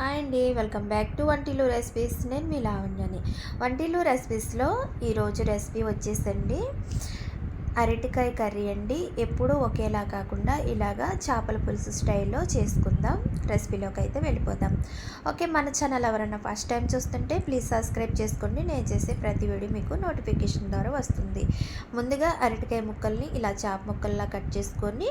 Hi అండి, welcome back to వంటిల్లు recipes. నేను మీ లావణ్యని. వంటిల్లు రెసిపీస్లో ఈరోజు రెసిపీ వచ్చేసండి అరటికాయ కర్రీ అండి. ఎప్పుడూ ఒకేలా కాకుండా ఇలాగా చేపల పులుసు స్టైల్లో చేసుకుందాం. రెసిపీలోకి అయితే వెళ్ళిపోదాం. ఓకే, మన ఛానల్ ఎవరైనా ఫస్ట్ టైం చూస్తుంటే ప్లీజ్ సబ్స్క్రైబ్ చేసుకోండి. నేను చేసే ప్రతి వీడియో మీకు నోటిఫికేషన్ ద్వారా వస్తుంది. ముందుగా అరటికాయ ముక్కల్ని ఇలా చేప ముక్కల్లా కట్ చేసుకొని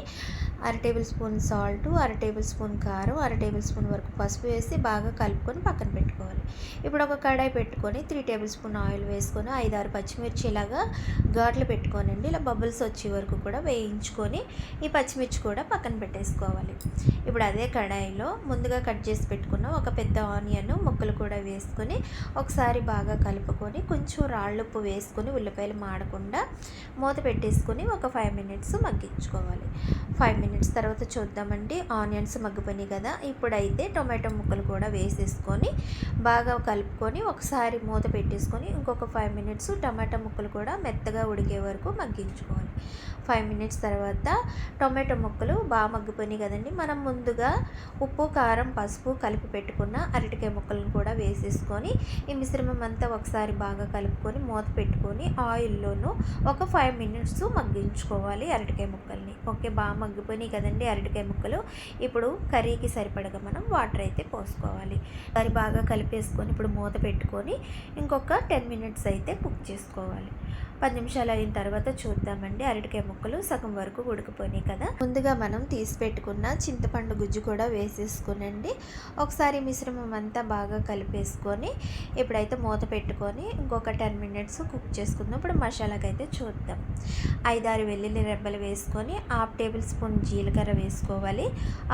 1/2 table spoon salt, 1/2 table spoon కారం, 1/2 టేబుల్ స్పూన్ వరకు పసుపు వేసి బాగా కలుపుకొని పక్కన పెట్టుకోవాలి. ఇప్పుడు ఒక కడాయి పెట్టుకొని 3 టేబుల్ స్పూన్ ఆయిల్ వేసుకొని 5-6 పచ్చిమిర్చి ఇలాగా ఘాట్లు పెట్టుకోనండి. ఇలా బబుల్స్ వచ్చే వరకు కూడా వేయించుకొని ఈ పచ్చిమిర్చి కూడా పక్కన పెట్టేసుకోవాలి. ఇప్పుడు అదే కడాయిలో ముందుగా కట్ చేసి పెట్టుకున్న ఒక పెద్ద ఆనియన్ ముక్కలు కూడా వేసుకొని ఒకసారి బాగా కలుపుకొని కొంచెం రాళ్ళుప్పు వేసుకొని ఉల్లిపాయలు మాడకుండా మూత పెట్టేసుకొని ఒక 5 మినిట్స్ మగ్గించుకోవాలి. 5 మినిట్స్ తర్వాత చూద్దామండి. ఆనియన్స్ మగ్గిపోయినాయి కదా. ఇప్పుడైతే టొమాటో ముక్కలు కూడా వేసేసుకొని బాగా కలుపుకొని ఒకసారి మూత పెట్టేసుకొని ఇంకొక 5 మినిట్స్ టమాటా ముక్కలు కూడా మెత్తగా ఉడికే వరకు మగ్గించుకోవాలి. 5 మినిట్స్ తర్వాత టొమాటో ముక్కలు బాగా మగ్గిపోయినాయి కదండి. మనం ముందుగా ఉప్పు, కారం, పసుపు కలిపి పెట్టుకున్న అరటికాయ ముక్కలను కూడా వేసేసుకొని ఈ మిశ్రమం అంతా ఒకసారి బాగా కలుపుకొని మూత పెట్టుకొని ఆయిల్లోనూ ఒక 5 మినిట్స్ మగ్గించుకోవాలి అరటికాయ ముక్కల్ని. ఓకే, బాగా మగ్గిపోయినాయి కదండి అరటికాయ ముక్కలు. ఇప్పుడు కర్రీకి సరిపడగా మనం వాటర్ అయితే పోసుకోవాలి. అది బాగా కలిపేసుకొని ఇప్పుడు మూత పెట్టుకొని ఇంకొక 10 మినిట్స్ అయితే కుక్ చేసుకోవాలి. 10 నిమిషాలు అయిన తర్వాత చూద్దామండి. అరటికాయ ముక్కలు సగం వరకు ఉడికిపోయినాయి కదా. ముందుగా మనం తీసి పెట్టుకున్న చింతపండు గుజ్జు కూడా వేసేసుకునండి. ఒకసారి మిశ్రమం అంతా బాగా కలిపేసుకొని ఇప్పుడైతే మూత పెట్టుకొని ఇంకొక 10 మినిట్స్ కుక్ చేసుకుందాం. ఇప్పుడు మసాలాకి అయితే చూద్దాం. 5-6 వెల్లుల్లి రెబ్బలు వేసుకొని 1/2 టేబుల్ స్పూన్ జీలకర్ర వేసుకోవాలి.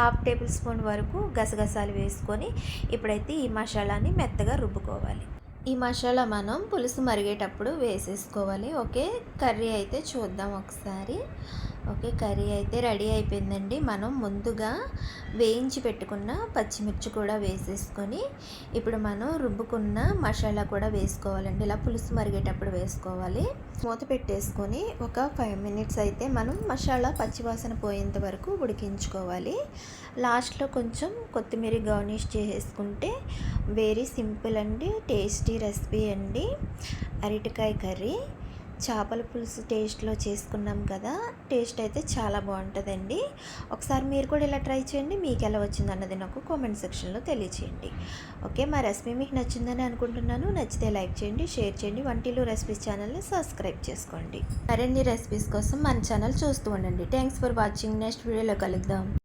1/2 టేబుల్ స్పూన్ వరకు గసగసాలు వేసుకొని ఇప్పుడైతే ఈ మసాలాని మెత్తగా రుబ్బుకోవాలి. ఈ మసాలా మనం పులుసు మరిగేటప్పుడు వేసేసుకోవాలి. ఓకే, కర్రీ అయితే చూద్దాం ఒకసారి. ఓకే, కర్రీ అయితే రెడీ అయిపోయిందండి. మనం ముందుగా వేయించి పెట్టుకున్న పచ్చిమిర్చి కూడా వేసేసుకొని ఇప్పుడు మనం రుబ్బుకున్న మసాలా కూడా వేసుకోవాలండి. ఇలా పులుసు మరిగేటప్పుడు వేసుకోవాలి. మూత పెట్టేసుకొని ఒక 5 మినిట్స్ అయితే మనం మసాలా పచ్చివాసన పోయేంత వరకు ఉడికించుకోవాలి. లాస్ట్లో కొంచెం కొత్తిమీర గార్నిష్ చేసుకుంటే వెరీ సింపుల్ అండి, టేస్టీ రెసిపీ అండి. అరటికాయ కర్రీ చేపల పులుసు టేస్ట్లో చేసుకున్నాం కదా. టేస్ట్ అయితే చాలా బాగుంటుందండి. ఒకసారి మీరు కూడా ఇలా ట్రై చేయండి. మీకు ఎలా వచ్చింది అన్నది నాకు కామెంట్ సెక్షన్లో తెలియచేయండి. ఓకే, మా రెసిపీ మీకు నచ్చిందని అనుకుంటున్నాను. నచ్చితే లైక్ చేయండి, షేర్ చేయండి. వంటిల్లు రెసిపీస్ ఛానల్ని సబ్స్క్రైబ్ చేసుకోండి. మరిన్ని రెసిపీస్ కోసం మన ఛానల్ చూస్తూ ఉండండి. Thanks for watching. నెక్స్ట్ వీడియోలో కలుద్దాం.